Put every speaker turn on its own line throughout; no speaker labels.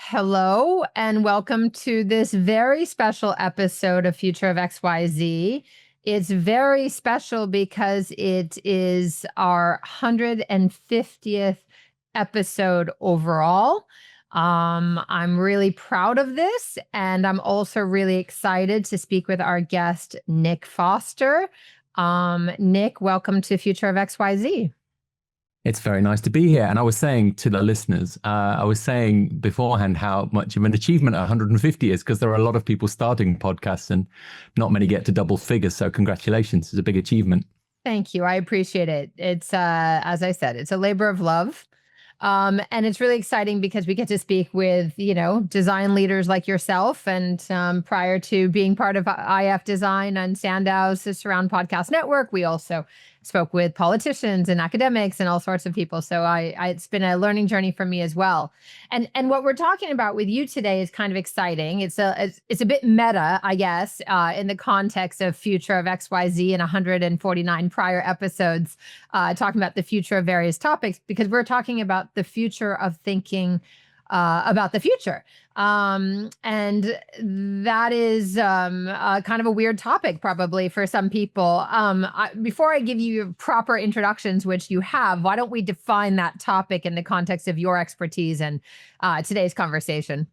Hello, and welcome to this very special episode of Future of XYZ. It's very special because it is our 150th episode overall. I'm really proud of this, and I'm also really excited to speak with our guest, Nick Foster. Nick, welcome to Future of XYZ.
It's very nice to be here. And I was saying to the listeners, I was saying beforehand how much of an achievement 150 is, because there are a lot of people starting podcasts and not many get to double figures. So congratulations. It's a big achievement.
Thank you. I appreciate it. It's, as I said, it's a labor of love. And it's really exciting because we get to speak with, design leaders like yourself. And prior to being part of IF Design and Sandow's Surround Podcast Network, we also spoke with politicians and academics and all sorts of people. So it's been a learning journey for me as well. And what we're talking about with you today is kind of exciting. It's a bit meta, I guess, in the context of Future of XYZ and 149 prior episodes, talking about the future of various topics, because we're talking about the future of thinking about the future. And that is kind of a weird topic probably for some people. Before I give you proper introductions, which you have, why don't we define that topic in the context of your expertise and today's conversation?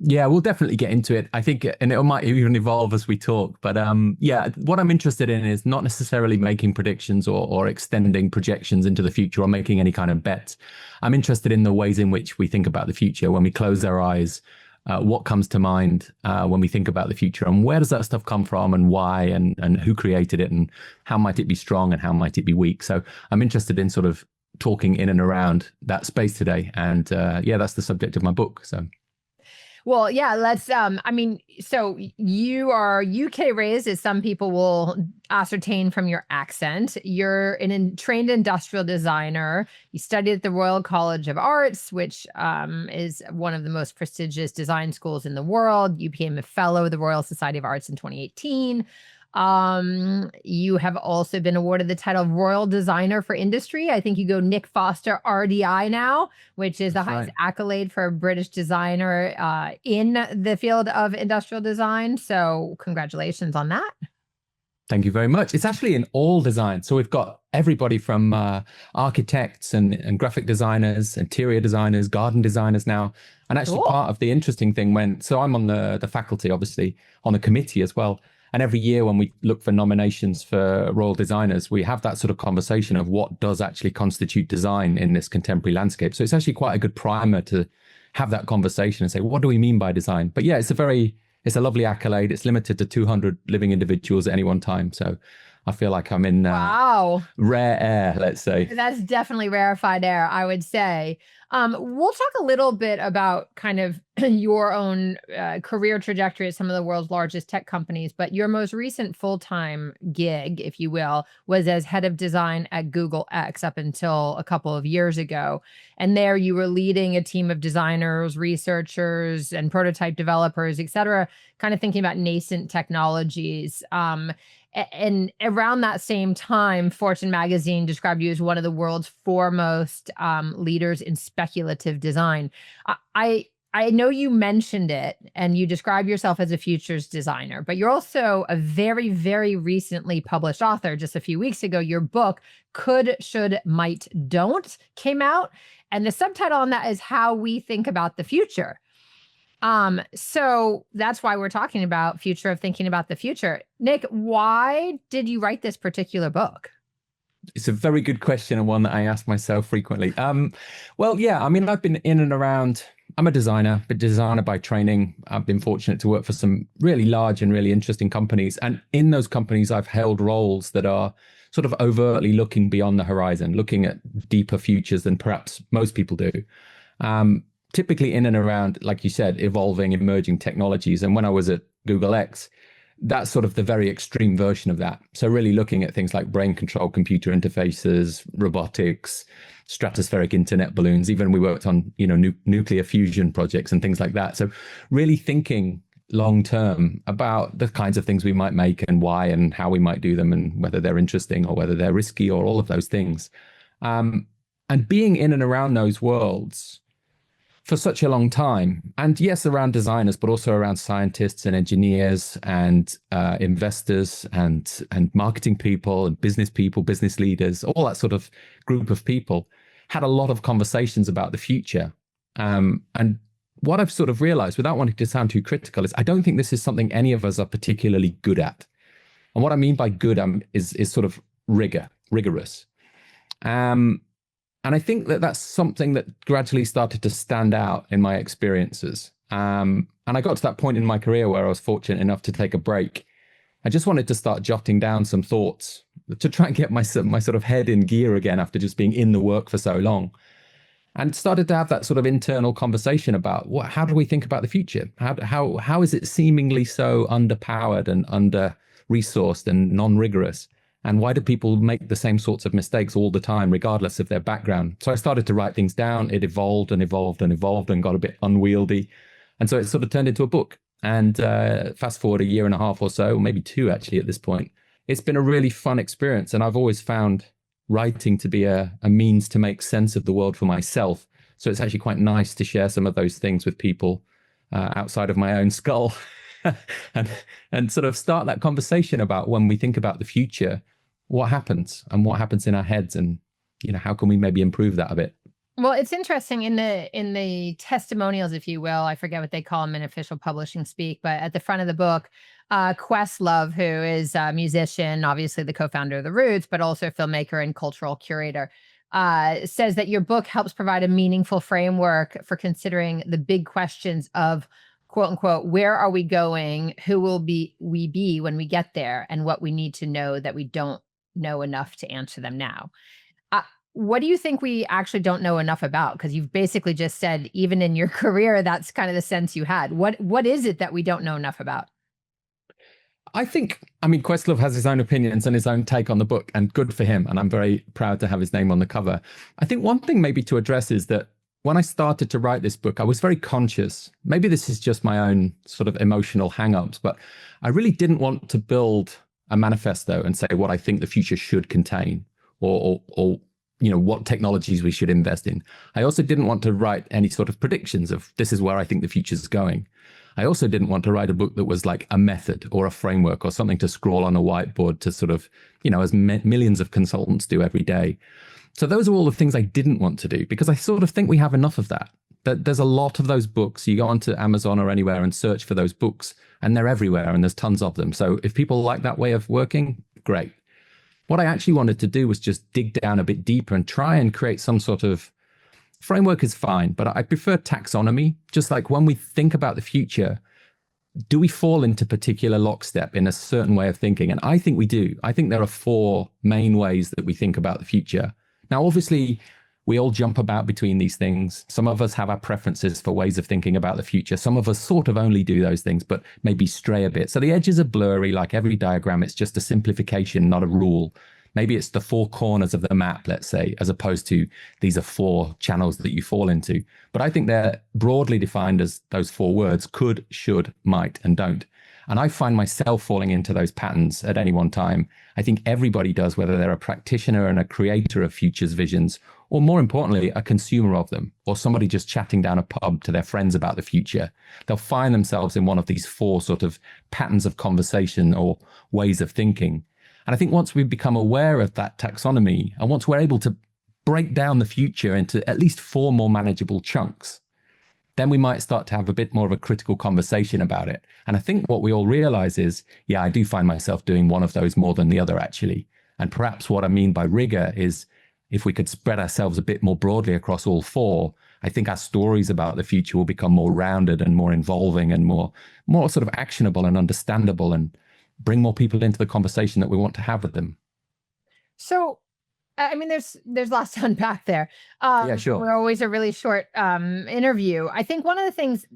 Yeah, we'll definitely get into it. I think, and it might even evolve as we talk. But yeah, what I'm interested in is not necessarily making predictions or extending projections into the future or making any kind of bets. I'm interested in the ways in which we think about the future when we close our eyes. What comes to mind when we think about the future, and where does that stuff come from, and why, and who created it, and how might it be strong and how might it be weak? So I'm interested in sort of talking in and around that space today. And yeah, that's the subject of my book. So.
Well, yeah, let's, so you are UK raised, as some people will ascertain from your accent. You're a trained industrial designer. You studied at the Royal College of Arts, which is one of the most prestigious design schools in the world. You became a fellow of the Royal Society of Arts in 2018. You have also been awarded the title of Royal Designer for Industry. I think you go Nick Foster RDI now, which is the highest accolade for a British designer in the field of industrial design. So congratulations on that.
Thank you very much. It's actually in all design. So we've got everybody from architects and graphic designers, interior designers, garden designers now. And actually part of the interesting thing so I'm on the faculty, obviously, on the committee as well. And every year when we look for nominations for Royal Designers, we have that sort of conversation of what does actually constitute design in this contemporary landscape. So it's actually quite a good primer to have that conversation and say, what do we mean by design? But yeah, it's a lovely accolade. It's limited to 200 living individuals at any one time. So I feel like I'm in rare air, let's say.
That's definitely rarefied air, I would say. We'll talk a little bit about kind of your own career trajectory at some of the world's largest tech companies, but your most recent full-time gig, if you will, was as head of design at Google X up until a couple of years ago. And there you were leading a team of designers, researchers, and prototype developers, et cetera, kind of thinking about nascent technologies. And around that same time, Fortune magazine described you as one of the world's foremost leaders in speculative design. I know you mentioned it and you describe yourself as a futures designer, but you're also a very, very recently published author. Just a few weeks ago, your book, Could, Should, Might, Don't, came out. And the subtitle on that is How We Think About the Future. So that's why we're talking about future of thinking about the future. Nick, why did you write this particular book?
It's a very good question and one that I ask myself frequently. Well, yeah, I mean, I've been in and around. I'm a designer, but designer by training. I've been fortunate to work for some really large and really interesting companies. And in those companies, I've held roles that are sort of overtly looking beyond the horizon, looking at deeper futures than perhaps most people do. Typically in and around, like you said, evolving, emerging technologies. And when I was at Google X, that's sort of the very extreme version of that. So really looking at things like brain control computer interfaces, robotics, stratospheric internet balloons. Even we worked on, nuclear fusion projects and things like that. So really thinking long term about the kinds of things we might make and why and how we might do them and whether they're interesting or whether they're risky or all of those things. And being in and around those worlds, for such a long time. And yes, around designers, but also around scientists and engineers and investors and marketing people and business leaders, all that sort of group of people had a lot of conversations about the future. And what I've sort of realized, without wanting to sound too critical, is I don't think this is something any of us are particularly good at. And what I mean by good is sort of rigorous. And I think that that's something that gradually started to stand out in my experiences. And I got to that point in my career where I was fortunate enough to take a break. I just wanted to start jotting down some thoughts to try and get my sort of head in gear again after just being in the work for so long. And started to have that sort of internal conversation about how do we think about the future? How is it seemingly so underpowered and under-resourced and non-rigorous? And why do people make the same sorts of mistakes all the time, regardless of their background? So I started to write things down. It evolved and evolved and evolved and got a bit unwieldy. And so it sort of turned into a book. And fast forward a year and a half or so, maybe two actually at this point, it's been a really fun experience. And I've always found writing to be a means to make sense of the world for myself. So it's actually quite nice to share some of those things with people outside of my own skull. and sort of start that conversation about when we think about the future, what happens in our heads, and how can we maybe improve that a bit.
Well, it's interesting in the testimonials, if you will. I forget what they call them in official publishing speak, but at the front of the book, Questlove, who is a musician, obviously the co-founder of The Roots, but also a filmmaker and cultural curator, says that your book helps provide a meaningful framework for considering the big questions of, quote unquote, where are we going? Who will we be when we get there? And what we need to know that we don't know enough to answer them now. What do you think we actually don't know enough about? Because you've basically just said, even in your career, that's kind of the sense you had. What is it that we don't know enough about?
I mean, Questlove has his own opinions and his own take on the book, and good for him. And I'm very proud to have his name on the cover. I think one thing maybe to address is that when I started to write this book, I was very conscious. Maybe this is just my own sort of emotional hang-ups, but I really didn't want to build a manifesto and say what I think the future should contain, or what technologies we should invest in. I also didn't want to write any sort of predictions of this is where I think the future is going. I also didn't want to write a book that was like a method or a framework or something to scroll on a whiteboard to sort of, as millions of consultants do every day. So those are all the things I didn't want to do, because I sort of think we have enough of that. There's a lot of those books. You go onto Amazon or anywhere and search for those books, and they're everywhere, and there's tons of them. So if people like that way of working, great. What I actually wanted to do was just dig down a bit deeper and try and create some sort of framework. Is fine, but I prefer taxonomy. Just like when we think about the future, do we fall into particular lockstep in a certain way of thinking? And I think we do. I think there are four main ways that we think about the future. Now, obviously, we all jump about between these things. Some of us have our preferences for ways of thinking about the future. Some of us sort of only do those things, but maybe stray a bit. So the edges are blurry. Like every diagram, it's just a simplification, not a rule. Maybe it's the four corners of the map, let's say, as opposed to these are four channels that you fall into. But I think they're broadly defined as those four words: could, should, might, and don't. And I find myself falling into those patterns at any one time. I think everybody does, whether they're a practitioner and a creator of futures visions, or more importantly, a consumer of them, or somebody just chatting down a pub to their friends about the future. They'll find themselves in one of these four sort of patterns of conversation or ways of thinking. And I think once we become aware of that taxonomy, and once we're able to break down the future into at least four more manageable chunks, then we might start to have a bit more of a critical conversation about it. And I think what we all realize is, yeah, I do find myself doing one of those more than the other, actually. And perhaps what I mean by rigor is, if we could spread ourselves a bit more broadly across all four, I think our stories about the future will become more rounded and more involving and more sort of actionable and understandable, and bring more people into the conversation that we want to have with them.
So, I mean, there's lots to unpack there.
Yeah, sure.
We're always a really short interview. I think one of the things,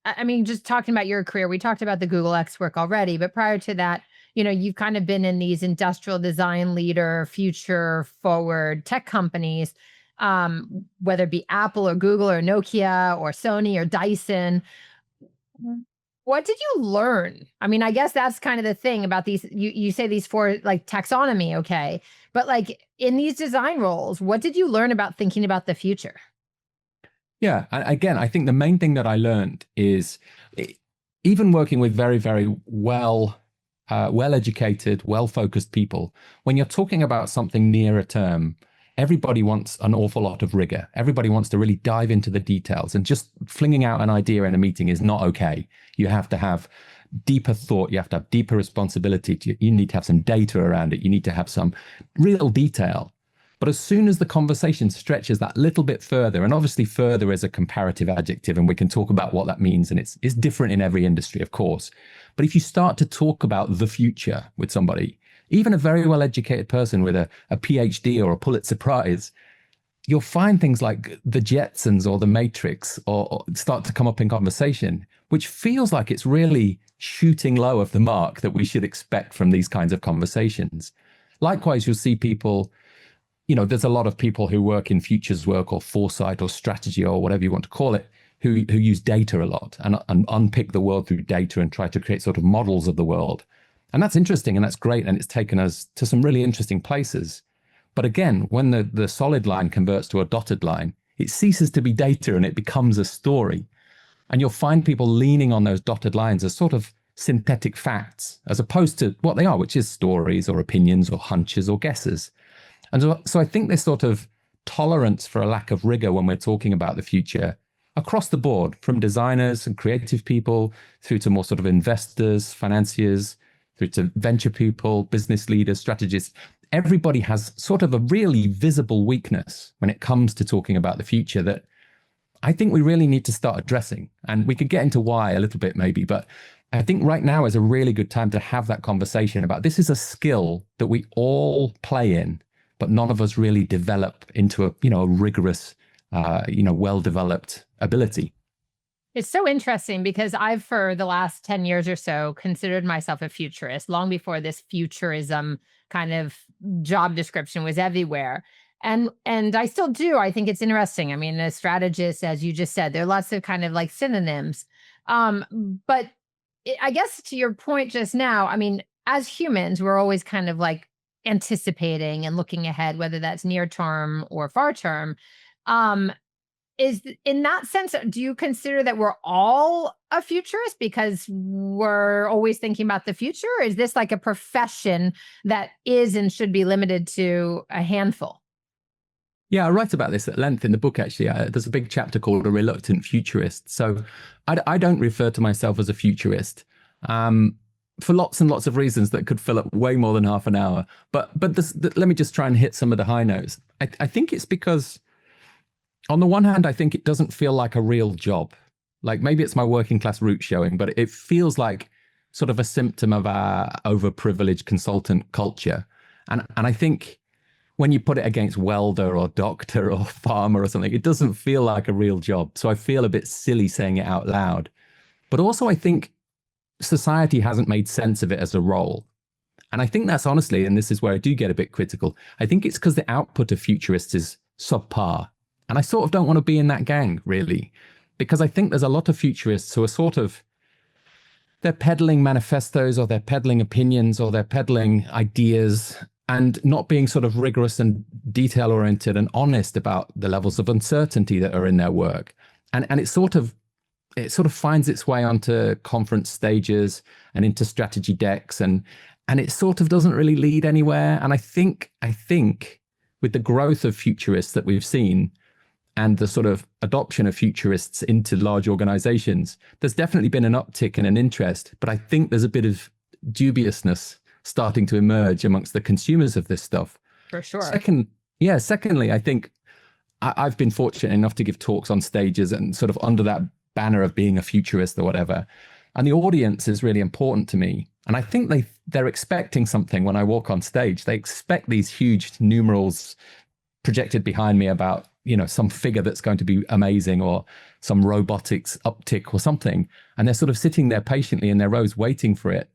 I mean, just talking about your career, we talked about the Google X work already, but prior to that, you've kind of been in these industrial design leader, future forward tech companies, whether it be Apple or Google or Nokia or Sony or Dyson. What did you learn? I mean, I guess that's kind of the thing about these. You say these four, like taxonomy, okay, but like in these design roles, what did you learn about thinking about the future?
Yeah. And again, I think the main thing that I learned is even working with very, very well-educated, well-focused people, when you're talking about something nearer term, everybody wants an awful lot of rigor. Everybody wants to really dive into the details, and just flinging out an idea in a meeting is not okay. You have to have deeper thought. You have to have deeper responsibility. You need to have some data around it. You need to have some real detail. But as soon as the conversation stretches that little bit further, and obviously further is a comparative adjective, and we can talk about what that means, and it's different in every industry, of course. But if you start to talk about the future with somebody, even a very well-educated person with a PhD or a Pulitzer Prize, you'll find things like the Jetsons or the Matrix or start to come up in conversation, which feels like it's really shooting low of the mark that we should expect from these kinds of conversations. Likewise, you'll see people, there's a lot of people who work in futures work or foresight or strategy or whatever you want to call it, who use data a lot and unpick the world through data and try to create sort of models of the world. And that's interesting and that's great. And it's taken us to some really interesting places. But again, when the solid line converts to a dotted line, it ceases to be data and it becomes a story. And you'll find people leaning on those dotted lines as sort of synthetic facts, as opposed to what they are, which is stories or opinions or hunches or guesses. And so I think this sort of tolerance for a lack of rigor when we're talking about the future across the board, from designers and creative people through to more sort of investors, financiers, through to venture people, business leaders, strategists, everybody has sort of a really visible weakness when it comes to talking about the future that I think we really need to start addressing. And we could get into why a little bit maybe, but I think right now is a really good time to have that conversation about this is a skill that we all play in, but none of us really develop into a rigorous, well-developed ability.
It's so interesting because I've, for the last 10 years or so, considered myself a futurist, long before this futurism kind of job description was everywhere. And I still do. I think it's interesting. I mean, a strategist, as you just said, there are lots of kind of like synonyms. But I guess to your point just now, I mean, as humans, we're always kind of like anticipating and looking ahead, whether that's near term or far term. Is in that sense, do you consider that we're all a futurist because we're always thinking about the future? Or is this like a profession that is and should be limited to a handful?
Yeah, I write about this at length in the book, actually. There's a big chapter called A Reluctant Futurist. So I don't refer to myself as a futurist for lots and lots of reasons that could fill up way more than half an hour. But let me just try and hit some of the high notes. I think it's because, on the one hand, I think it doesn't feel like a real job. Like maybe it's my working class roots showing, but it feels like sort of a symptom of our overprivileged consultant culture. And I think when you put it against welder or doctor or farmer or something, it doesn't feel like a real job. So I feel a bit silly saying it out loud. But also I think society hasn't made sense of it as a role. And I think that's honestly, and this is where I do get a bit critical, I think it's because the output of futurists is subpar. And I sort of don't want to be in that gang, really, because I think there's a lot of futurists who are sort of, they're peddling manifestos or they're peddling opinions or they're peddling ideas and not being sort of rigorous and detail oriented and honest about the levels of uncertainty that are in their work. And it sort of finds its way onto conference stages and into strategy decks and it sort of doesn't really lead anywhere. And I think with the growth of futurists that we've seen, and the sort of adoption of futurists into large organizations, there's definitely been an uptick in an interest, but I think there's a bit of dubiousness starting to emerge amongst the consumers of this stuff.
For sure.
Secondly, I think I've been fortunate enough to give talks on stages and sort of under that banner of being a futurist or whatever. And the audience is really important to me. And I think they're expecting something when I walk on stage. They expect these huge numerals projected behind me about, some figure that's going to be amazing or some robotics uptick or something. And they're sort of sitting there patiently in their rows waiting for it.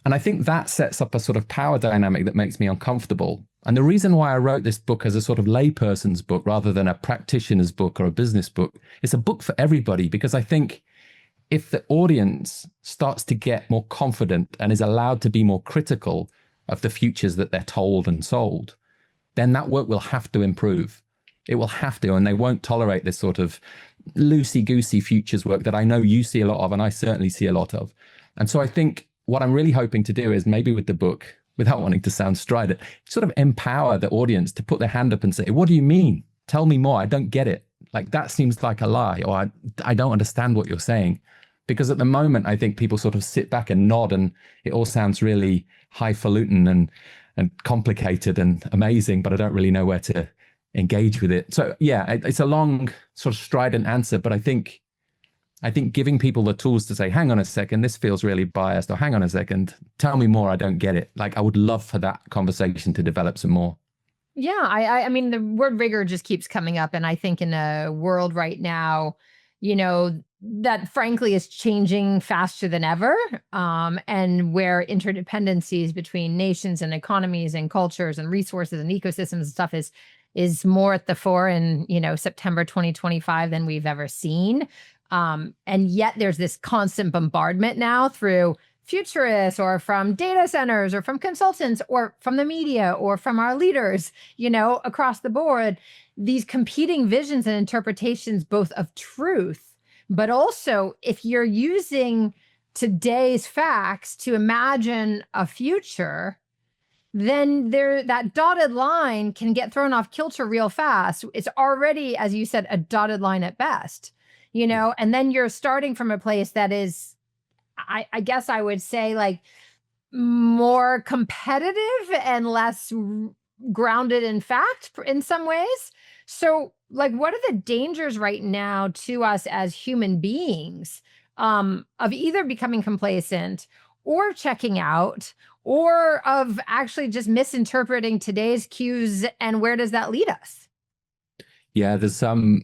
And I think that sets up a sort of power dynamic that makes me uncomfortable. And the reason why I wrote this book as a sort of layperson's book rather than a practitioner's book or a business book, it's a book for everybody, because I think if the audience starts to get more confident and is allowed to be more critical of the futures that they're told and sold, then that work will have to improve. It will have to, and they won't tolerate this sort of loosey-goosey futures work that I know you see a lot of, and I certainly see a lot of. And so I think what I'm really hoping to do is maybe with the book, without wanting to sound strident, sort of empower the audience to put their hand up and say, what do you mean? Tell me more. I don't get it. Like, that seems like a lie, or I don't understand what you're saying. Because at the moment, I think people sort of sit back and nod, and it all sounds really highfalutin and complicated and amazing, but I don't really know where to engage with it. So yeah, it's a long sort of strident answer, but I think giving people the tools to say, hang on a second, this feels really biased, or hang on a second, tell me more, I don't get it. Like, I would love for that conversation to develop some more.
Yeah, I mean, the word rigor just keeps coming up. And I think in a world right now, that frankly is changing faster than ever, and where interdependencies between nations and economies and cultures and resources and ecosystems and stuff is more at the fore in, September 2025 than we've ever seen. And yet there's this constant bombardment now through futurists, or from data centers, or from consultants, or from the media, or from our leaders, across the board, these competing visions and interpretations, both of truth, but also if you're using today's facts to imagine a future, then that dotted line can get thrown off kilter real fast. It's already, as you said, a dotted line at best, and then you're starting from a place that is, I guess I would say, like, more competitive and less grounded in fact in some ways. So, like, what are the dangers right now to us as human beings, of either becoming complacent or checking out, or of actually just misinterpreting today's cues, and where does that lead us?
Yeah, there's some.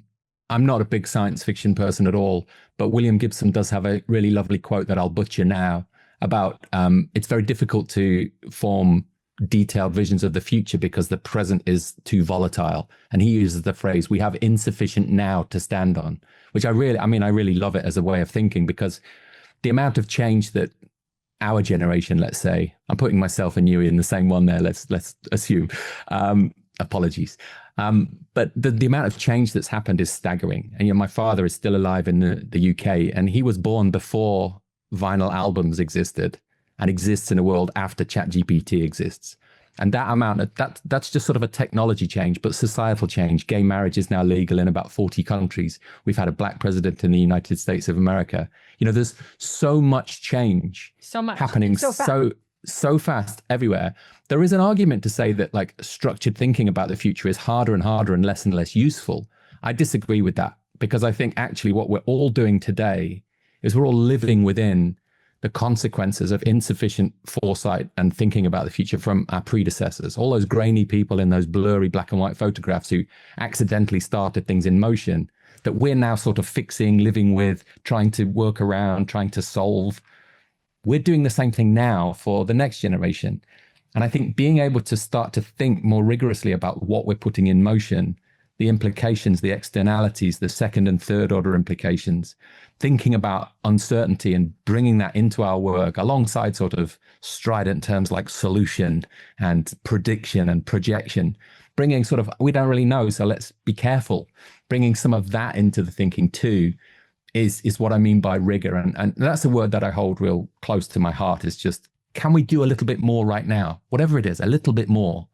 I'm not a big science fiction person at all, but William Gibson does have a really lovely quote that I'll butcher now about it's very difficult to form detailed visions of the future because the present is too volatile. And he uses the phrase, we have insufficient now to stand on, which I really love it as a way of thinking, because the amount of change that our generation, let's say, I'm putting myself and you in the same one there, let's assume, apologies. But the amount of change that's happened is staggering. And my father is still alive in the UK, and he was born before vinyl albums existed, and exists in a world after ChatGPT exists. And that amount of that's just sort of a technology change, but societal change. Gay marriage is now legal in about 40 countries. We've had a black president in the United States of America. There's so much change, happening so fast everywhere. There is an argument to say that, like, structured thinking about the future is harder and harder and less useful. I disagree with that, because I think actually what we're all doing today is we're all living within the consequences of insufficient foresight and thinking about the future from our predecessors. All those grainy people in those blurry black and white photographs who accidentally started things in motion that we're now sort of fixing, living with, trying to work around, trying to solve. We're doing the same thing now for the next generation. And I think being able to start to think more rigorously about what we're putting in motion, the implications, the externalities, the second and third order implications, thinking about uncertainty and bringing that into our work alongside sort of strident terms like solution and prediction and projection, bringing sort of, we don't really know, so let's be careful. Bringing some of that into the thinking too is what I mean by rigor. And that's a word that I hold real close to my heart, is just, can we do a little bit more right now? Whatever it is, a little bit more,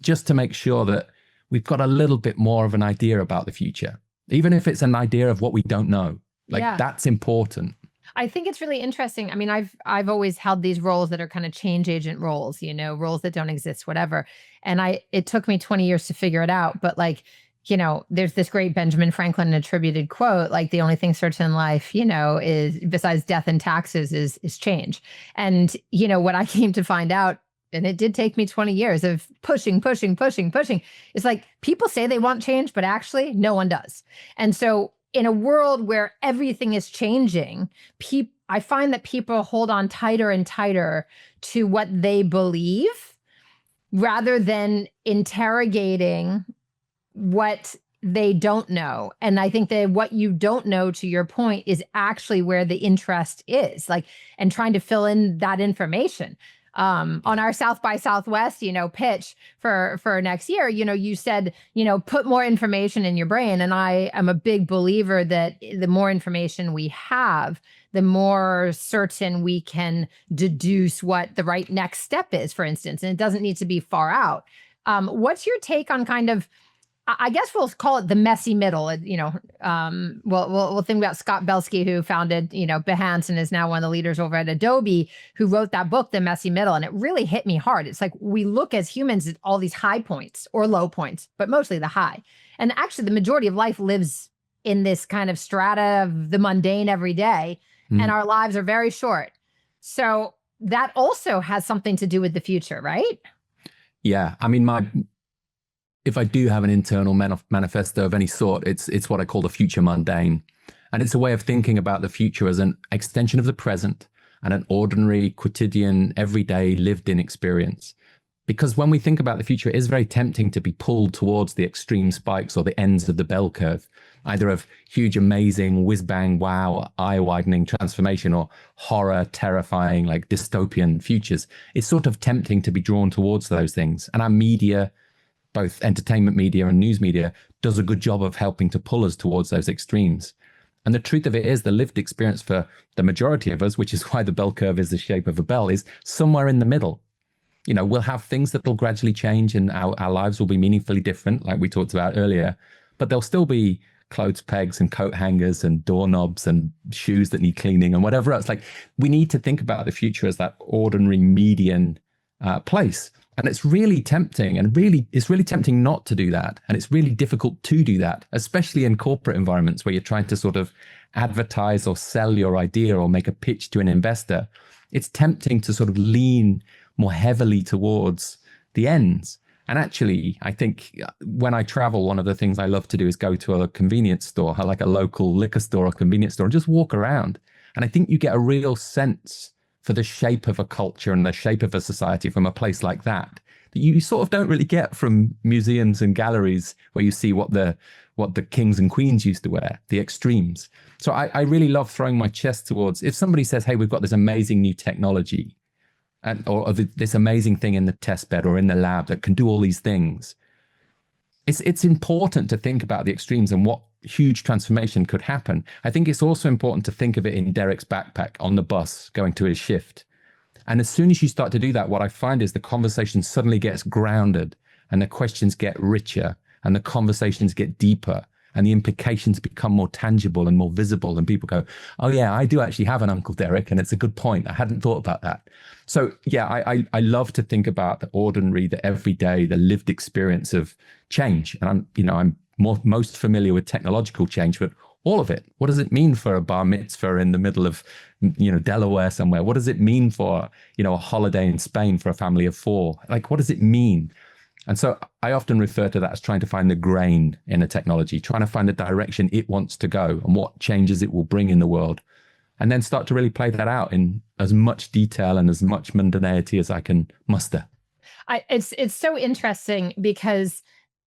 just to make sure that we've got a little bit more of an idea about the future, even if it's an idea of what we don't know. That's important.
I think it's really interesting. I mean, I've always held these roles that are kind of change agent roles, roles that don't exist, whatever. And it took me 20 years to figure it out. But there's this great Benjamin Franklin attributed quote, like, the only thing certain in life, is, besides death and taxes, is change. And, what I came to find out, and it did take me 20 years of pushing. It's like, people say they want change, but actually no one does. And so in a world where everything is changing, I find that people hold on tighter and tighter to what they believe, rather than interrogating what they don't know. And I think that what you don't know, to your point, is actually where the interest is, and trying to fill in that information. on our South by Southwest, pitch for next year, you said, put more information in your brain. And I am a big believer that the more information we have, the more certain we can deduce what the right next step is, for instance, and it doesn't need to be far out. What's your take on kind of, I guess we'll call it the messy middle. We'll think about Scott Belsky, who founded, Behance and is now one of the leaders over at Adobe, who wrote that book, The Messy Middle. And it really hit me hard. It's like we look as humans at all these high points or low points, but mostly the high. And actually, the majority of life lives in this kind of strata of the mundane every day, and our lives are very short. So that also has something to do with the future, right?
Yeah, I mean, if I do have an internal manifesto of any sort, it's what I call the future mundane. And it's a way of thinking about the future as an extension of the present and an ordinary, quotidian, everyday, lived-in experience. Because when we think about the future, it is very tempting to be pulled towards the extreme spikes or the ends of the bell curve, either of huge, amazing, whiz-bang, wow, eye-widening transformation, or horror, terrifying, like dystopian futures. It's sort of tempting to be drawn towards those things. And our media, both entertainment media and news media, does a good job of helping to pull us towards those extremes. And the truth of it is the lived experience for the majority of us, which is why the bell curve is the shape of a bell, is somewhere in the middle. We'll have things that will gradually change and our lives will be meaningfully different, like we talked about earlier, but there'll still be clothes pegs and coat hangers and doorknobs and shoes that need cleaning and whatever else. Like, we need to think about the future as that ordinary median place. And it's really tempting, and it's really tempting not to do that. And it's really difficult to do that, especially in corporate environments where you're trying to sort of advertise or sell your idea or make a pitch to an investor. It's tempting to sort of lean more heavily towards the ends. And actually, I think when I travel, one of the things I love to do is go to a convenience store, like a local liquor store or convenience store, and just walk around. And I think you get a real sense for the shape of a culture and the shape of a society from a place like that you sort of don't really get from museums and galleries where you see what the kings and queens used to wear, the extremes. So I really love throwing my chest towards, if somebody says, hey, we've got this amazing new technology, or this amazing thing in the test bed or in the lab that can do all these things, it's important to think about the extremes and what huge transformation could happen. I think it's also important to think of it in Derek's backpack on the bus going to his shift. And as soon as you start to do that, what I find is the conversation suddenly gets grounded and the questions get richer and the conversations get deeper and the implications become more tangible and more visible. And people go, oh yeah, I do actually have an Uncle Derek, and it's a good point. I hadn't thought about that. So yeah, I love to think about the ordinary, the everyday, the lived experience of change. And I'm most familiar with technological change, but all of it. What does it mean for a bar mitzvah in the middle of, Delaware somewhere? What does it mean for, a holiday in Spain for a family of 4? Like, what does it mean? And so I often refer to that as trying to find the grain in a technology, trying to find the direction it wants to go and what changes it will bring in the world. And then start to really play that out in as much detail and as much mundanity as I can muster.
It's so interesting because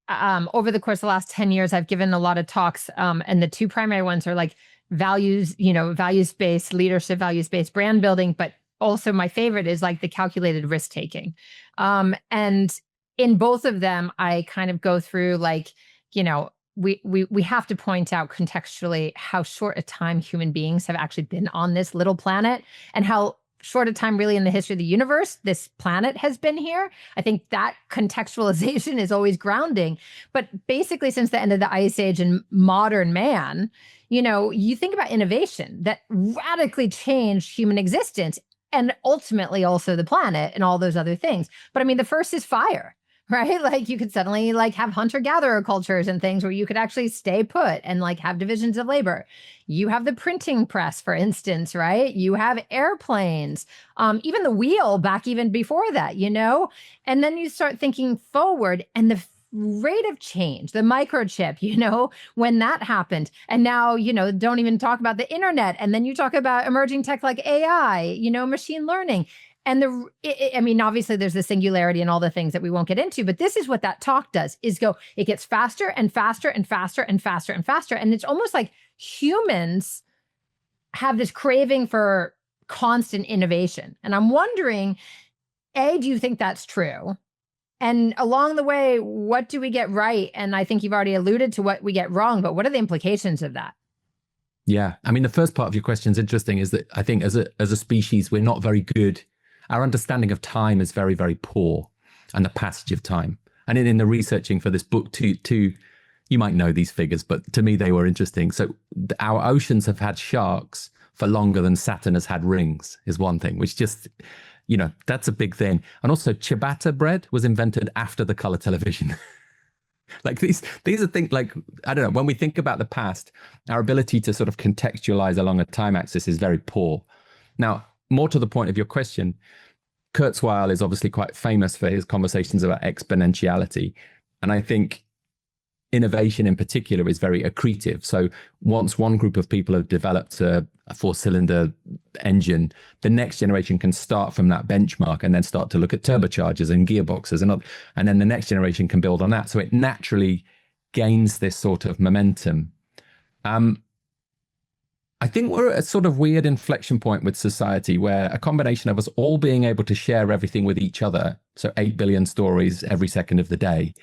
over the course of the last 10 years, I've given a lot of talks, and the two primary ones are like values, values-based leadership, values-based brand building, but also my favorite is like the calculated risk taking. And in both of them, I kind of go through like, we have to point out contextually how short a time human beings have actually been on this little planet, and how short a time really in the history of the universe this planet has been here. I think that contextualization is always grounding. But basically, since the end of the Ice Age and modern man, you think about innovation that radically changed human existence and ultimately also the planet and all those other things. But I mean, the first is fire. Right? Like you could suddenly like have hunter-gatherer cultures and things where you could actually stay put and like have divisions of labor. You have the printing press, for instance, right? You have airplanes, even the wheel back even before that, And then you start thinking forward and the rate of change, the microchip, when that happened. And now, don't even talk about the internet. And then you talk about emerging tech like AI, machine learning. And obviously there's the singularity and all the things that we won't get into, but this is what that talk does, is it gets faster and faster and faster and faster and faster. And it's almost like humans have this craving for constant innovation. And I'm wondering, A, do you think that's true? And along the way, what do we get right? And I think you've already alluded to what we get wrong, but what are the implications of that?
Yeah. I mean, the first part of your question is interesting, is that I think as a species, we're not very good. Our understanding of time is very, very poor, and the passage of time. And in the researching for this book too, you might know these figures, but to me, they were interesting. So our oceans have had sharks for longer than Saturn has had rings, is one thing, which just, that's a big thing. And also ciabatta bread was invented after the color television. Like these are things like, I don't know, when we think about the past, our ability to sort of contextualize along a time axis is very poor. Now, more to the point of your question, Kurzweil is obviously quite famous for his conversations about exponentiality. And I think innovation in particular is very accretive. So once one group of people have developed a four-cylinder engine, the next generation can start from that benchmark and then start to look at turbochargers and gearboxes, and then the next generation can build on that. So it naturally gains this sort of momentum. I think we're at a sort of weird inflection point with society where a combination of us all being able to share everything with each other, so 8 billion stories every second of the day,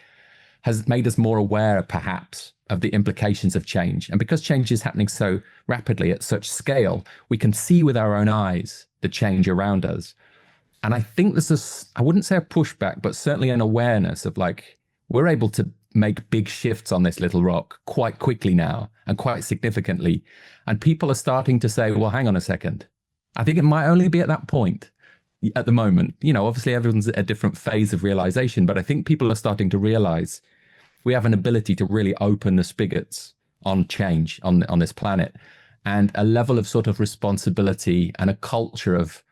has made us more aware, perhaps, of the implications of change. And because change is happening so rapidly at such scale, we can see with our own eyes the change around us. And I think there's I wouldn't say a pushback, but certainly an awareness of like, we're able to make big shifts on this little rock quite quickly now and quite significantly. And people are starting to say, well, hang on a second. I think it might only be at that point at the moment. Obviously everyone's at a different phase of realization, but I think people are starting to realize we have an ability to really open the spigots on change on this planet, and a level of sort of responsibility and a culture of,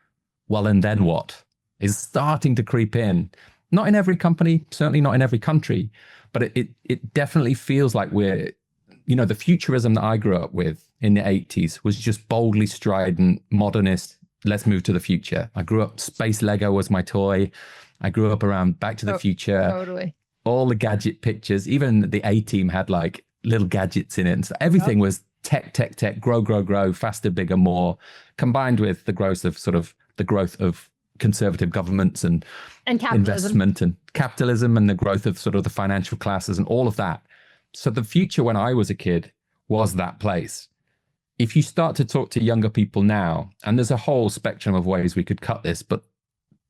well, and then what, is starting to creep in. Not in every company, certainly not in every country, but it definitely feels like we're, the futurism that I grew up with in the 80s was just boldly strident, modernist, let's move to the future. I grew up, space Lego was my toy. I grew up around Back to the Future.
Totally.
All the gadget pictures, even the A-Team had like little gadgets in it. And so everything was tech, grow, faster, bigger, more, combined with the growth of conservative governments and investment and capitalism and the growth of sort of the financial classes and all of that. So the future when I was a kid was that place. If you start to talk to younger people now, and there's a whole spectrum of ways we could cut this, but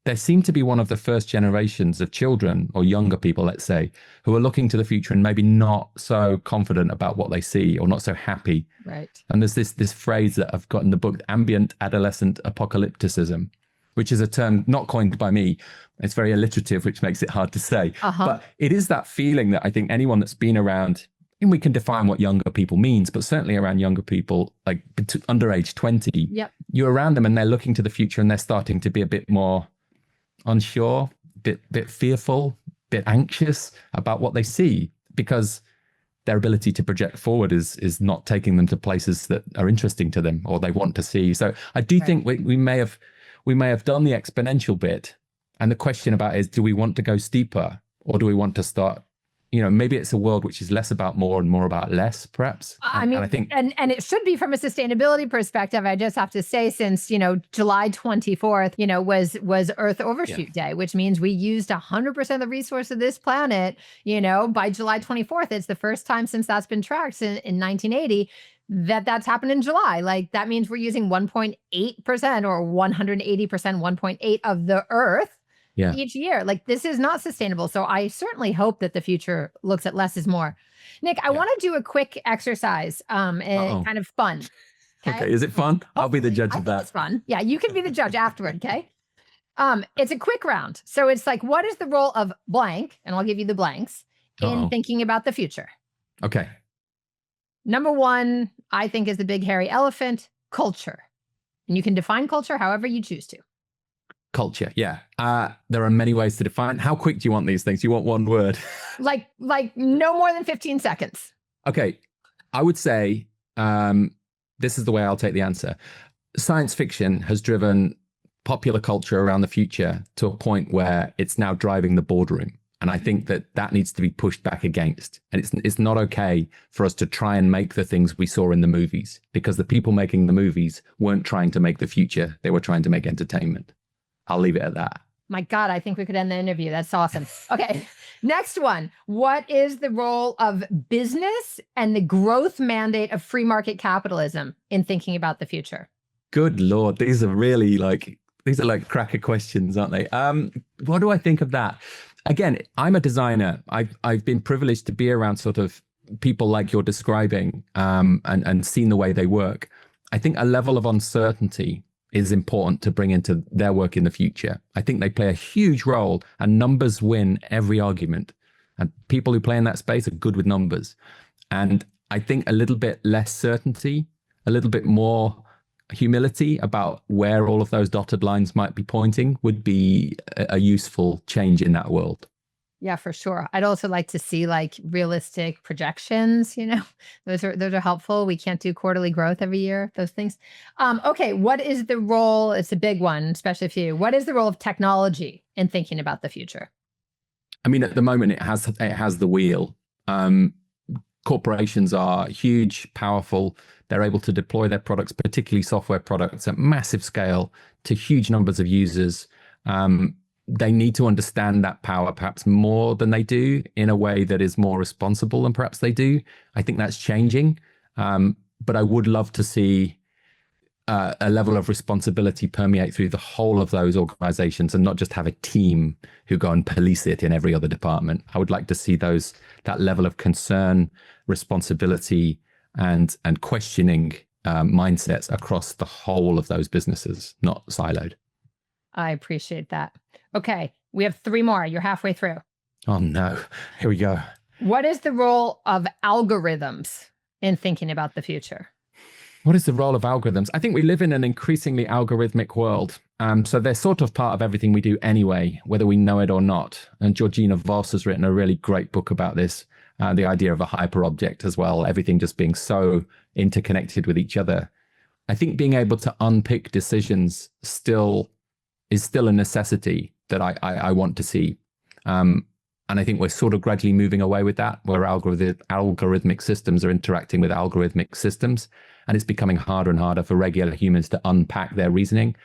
there seem to be one of the first generations of children or younger people, let's say, who are looking to the future and maybe not so confident about what they see or not so happy.
Right.
And there's this phrase that I've got in the book, ambient adolescent apocalypticism, which is a term not coined by me. It's very alliterative, which makes it hard to say. But it is that feeling that I think anyone that's been around, and we can define what younger people means, but certainly around younger people, like under age 20, you're around them and they're looking to the future and they're starting to be a bit more unsure, bit fearful, bit anxious about what they see, because their ability to project forward is not taking them to places that are interesting to them or they want to see. So I do think we may have done the exponential bit, and the question about is, do we want to go steeper, or do we want to start, maybe it's a world which is less about more and more about less, perhaps.
And I think, and it should be from a sustainability perspective. I just have to say, since, July 24th, was Earth Overshoot Day, which means we used 100% of the resource of this planet, by July 24th. It's the first time since that's been tracked in 1980 that's happened in July. Like, that means we're using 1.8% or 180%, 1.8 of the Earth each year. Like, this is not sustainable. So I certainly hope that the future looks at less is more. Nick, I want to do a quick exercise, kind of fun.
Okay, is it fun? I'll be the judge of that.
It's fun. Yeah, you can be the judge afterward, okay? It's a quick round. So it's like, what is the role of blank, and I'll give you the blanks, in thinking about the future? Okay. Number one, I think, is the big hairy elephant, culture. And you can define culture however you choose to.
Culture, yeah. There are many ways to define. How quick do you want these things? You want one word?
like no more than 15 seconds.
Okay. I would say, this is the way I'll take the answer. Science fiction has driven popular culture around the future to a point where it's now driving the boardroom. And I think that needs to be pushed back against. And it's not okay for us to try and make the things we saw in the movies, because the people making the movies weren't trying to make the future. They were trying to make entertainment. I'll leave it at that.
My God, I think we could end the interview. That's awesome. Okay. Next one. What is the role of business and the growth mandate of free market capitalism in thinking about the future?
Good Lord, these are really like cracker questions, aren't they? What do I think of that? Again, I'm a designer. I've been privileged to be around sort of people like you're describing, and seen the way they work. I think a level of uncertainty is important to bring into their work in the future. I think they play a huge role, and numbers win every argument. And people who play in that space are good with numbers. And I think a little bit less certainty, a little bit more humility about where all of those dotted lines might be pointing would be a useful change in that world.
Yeah, for sure. I'd also like to see like realistic projections, those are helpful. We can't do quarterly growth every year, those things. Okay, what is the role? It's a big one, especially for you. What is the role of technology in thinking about the future?
I mean, at the moment, it has the wheel. Corporations are huge, powerful. They're able to deploy their products, particularly software products, at massive scale to huge numbers of users. They need to understand that power perhaps more than they do, in a way that is more responsible than perhaps they do. I think that's changing. But I would love to see a level of responsibility permeate through the whole of those organizations, and not just have a team who go and police it in every other department. I would like to see that level of concern, responsibility, and questioning mindsets across the whole of those businesses, not siloed.
I appreciate that. Okay, we have 3 more. You're halfway through.
Oh no, here we go.
What is the role of algorithms in thinking about the future?
What is the role of algorithms? I think we live in an increasingly algorithmic world. So they're sort of part of everything we do anyway, whether we know it or not. And Georgina Voss has written a really great book about this, the idea of a hyper object as well, everything just being so interconnected with each other. I think being able to unpick decisions is still a necessity that I want to see. And I think we're sort of gradually moving away with that, where algorithmic systems are interacting with algorithmic systems, and it's becoming harder and harder for regular humans to unpack their reasoning.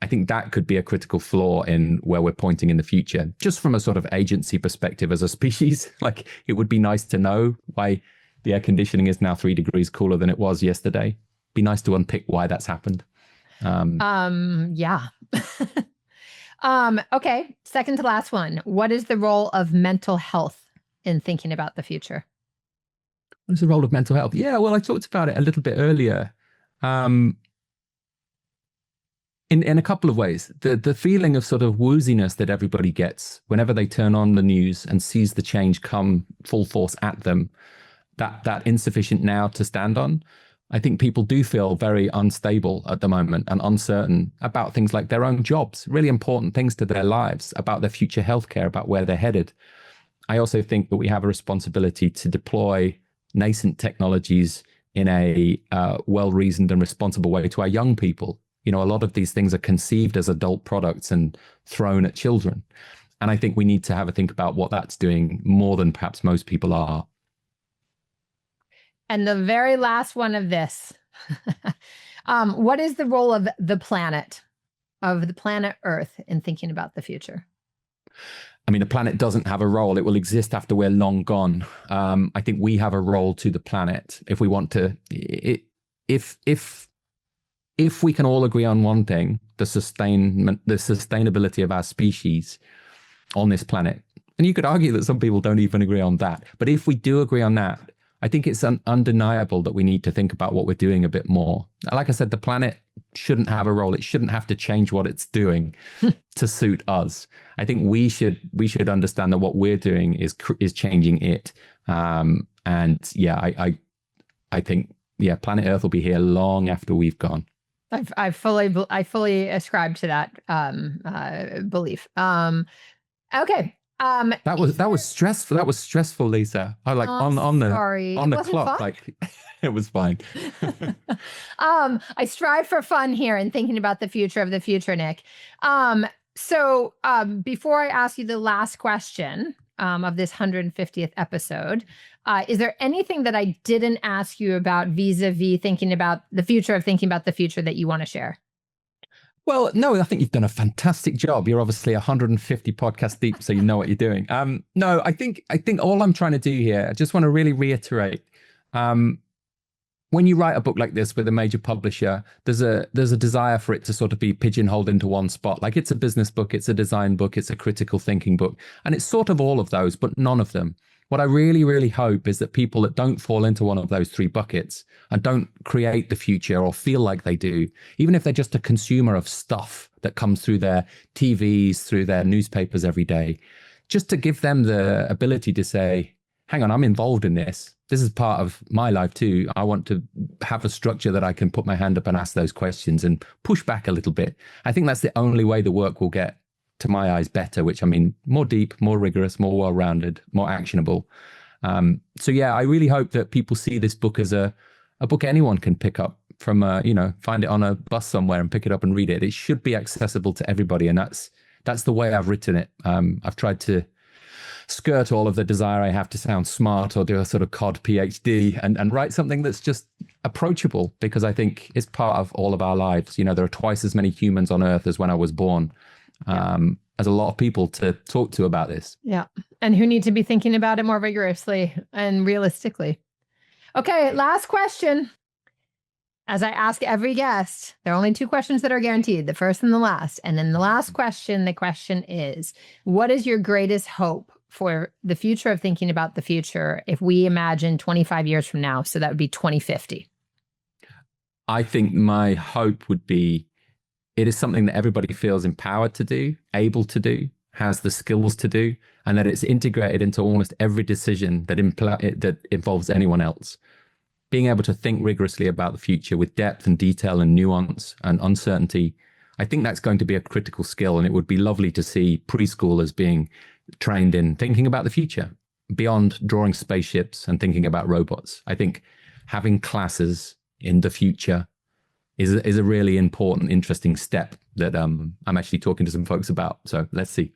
I think that could be a critical flaw in where we're pointing in the future, just from a sort of agency perspective as a species. Like, it would be nice to know why the air conditioning is now 3 degrees cooler than it was yesterday. Be nice to unpick why that's happened.
Yeah. Okay. Second to last one. What is the role of mental health in thinking about the future?
What is the role of mental health? Yeah, well, I talked about it a little bit earlier. In a couple of ways. The feeling of sort of wooziness that everybody gets whenever they turn on the news and sees the change come full force at them, that insufficient now to stand on. I think people do feel very unstable at the moment and uncertain about things like their own jobs, really important things to their lives, about their future healthcare, about where they're headed. I also think that we have a responsibility to deploy nascent technologies in a well-reasoned and responsible way to our young people. A lot of these things are conceived as adult products and thrown at children. And I think we need to have a think about what that's doing more than perhaps most people are.
And the very last one of this, what is the role of the planet Earth in thinking about the future?
I mean, the planet doesn't have a role. It will exist after we're long gone. I think we have a role to the planet if we want to. If we can all agree on one thing, the sustainability of our species on this planet, and you could argue that some people don't even agree on that. But if we do agree on that, I think it's undeniable that we need to think about what we're doing a bit more. Like I said, the planet shouldn't have a role. It shouldn't have to change what it's doing to suit us. I think we should understand that what we're doing is changing it. And yeah, I think planet Earth will be here long after we've gone.
I fully ascribe to that belief. Okay.
That was stressful. That was stressful, Lisa. I on the clock. Like, it was fine.
I strive for fun here and thinking about the future of the future, Nick. So before I ask you the last question of this 150th episode, is there anything that I didn't ask you about vis-a-vis thinking about the future that you want to share?
Well, no, I think you've done a fantastic job. You're obviously 150 podcasts deep, so you know what you're doing. No, I think all I'm trying to do here, I just want to really reiterate. When you write a book like this with a major publisher, there's a desire for it to sort of be pigeonholed into one spot. Like it's a business book, it's a design book, it's a critical thinking book, and it's sort of all of those, but none of them. What I really, really hope is that people that don't fall into one of those three buckets and don't create the future or feel like they do, even if they're just a consumer of stuff that comes through their TVs, through their newspapers every day, just to give them the ability to say, hang on, I'm involved in this. This is part of my life too. I want to have a structure that I can put my hand up and ask those questions and push back a little bit. I think that's the only way the work will get, to my eyes, better, which I mean, more deep, more rigorous, more well-rounded, more actionable. So yeah, I really hope that people see this book as a book anyone can pick up from, find it on a bus somewhere and pick it up and read it. It should be accessible to everybody. And that's the way I've written it. I've tried to skirt all of the desire I have to sound smart or do a sort of COD PhD and write something that's just approachable, because I think it's part of all of our lives. There are twice as many humans on Earth as when I was born. As a lot of people to talk to about this.
Yeah. And who need to be thinking about it more rigorously and realistically. Okay, last question. As I ask every guest, there are only two questions that are guaranteed, the first and the last. And then the last question, the question is, what is your greatest hope for the future of thinking about the future if we imagine 25 years from now? So that would be 2050.
I think my hope would be, it is something that everybody feels empowered to do, able to do, has the skills to do, and that it's integrated into almost every decision that involves anyone else. Being able to think rigorously about the future with depth and detail and nuance and uncertainty, I think that's going to be a critical skill. And it would be lovely to see preschoolers being trained in thinking about the future beyond drawing spaceships and thinking about robots. I think having classes in the future is a really important, interesting step that I'm actually talking to some folks about. So let's see.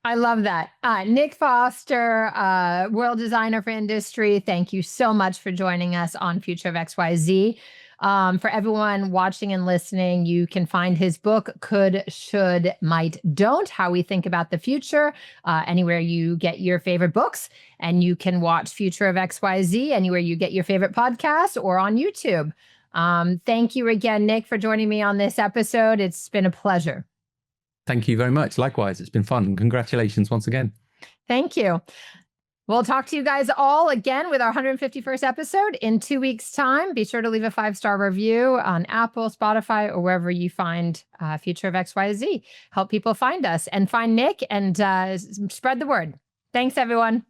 I love that. Nick Foster, world designer for industry, thank you so much for joining us on Future of XYZ. For everyone watching and listening, you can find his book, Could, Should, Might, Don't, How We Think About the Future, anywhere you get your favorite books. And you can watch Future of XYZ anywhere you get your favorite podcast or on YouTube. Thank you again, Nick, for joining me on this episode. It's been a pleasure.
Thank you very much. Likewise, it's been fun. And congratulations once again.
Thank you. We'll talk to you guys all again with our 151st episode in 2 weeks' time. Be sure to leave a 5-star review on Apple, Spotify, or wherever you find Future of XYZ. Help people find us and find Nick and spread the word. Thanks, everyone.